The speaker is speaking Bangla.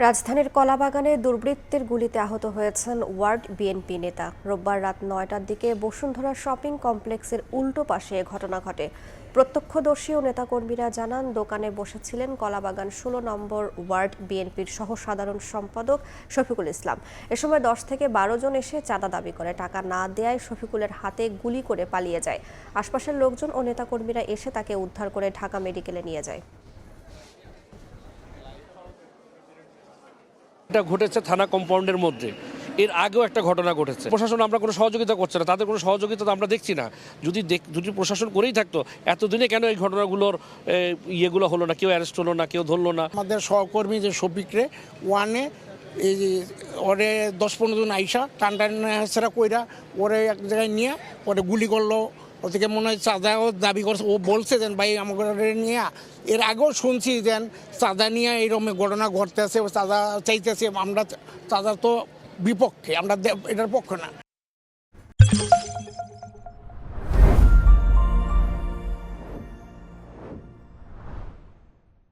রাজধানীর কলাবাগানে দুর্বৃত্তের গুলিতে আহত হয়েছেন ওয়ার্ড বিএনপি নেতা। রোববার রাত ৯টার দিকে বসুন্ধরা শপিং কমপ্লেক্সের উল্টো পাশে ঘটনা ঘটে। প্রত্যক্ষদর্শী ও নেতাকর্মীরা জানান, দোকানে বসেছিলেন কলাবাগান ১৬ নম্বর ওয়ার্ড বিএনপির সহ সাধারণ সম্পাদক শফিকুল ইসলাম। এ সময় ১০ থেকে ১২ জন এসে চাঁদা দাবি করে। টাকা না দেয়ায় শফিকুলের হাতে গুলি করে পালিয়ে যায়। আশপাশের লোকজন ও নেতাকর্মীরা এসে তাকে উদ্ধার করে ঢাকা মেডিকেলে নিয়ে যায়। এটা ঘটেছে থানা কম্পাউন্ডের মধ্যে। এর আগেও একটা ঘটনা ঘটেছে। প্রশাসন আমরা কোনো সহযোগিতা করছে না, তাদের কোনো সহযোগিতা তো আমরা দেখছি না। যদি প্রশাসন করেই থাকতো, এতদিনে কেন এই ঘটনাগুলোর ইয়েগুলো হলো না? কেউ অ্যারেস্ট হলো না, কেউ ধরলো না। আমাদের সহকর্মী যে শফিকরে ওয়ানে এই যে ওরে ১০-১৫ জন আইসা টানটানা কইরা ওরে এক জায়গায় নিয়ে ওরে গুলি করলো। ও থেকে মনে হয় চাঁদাও দাবি করছে। ও বলছে দেন ভাই আমাকে নিয়ে। এর আগেও শুনছি দেন চাঁদা নিয়ে এইরকম ঘটনা ঘটতেছে, চাঁদা চাইতেছে। আমরা চাঁদা তো বিপক্ষে, আমরা এটার পক্ষে না।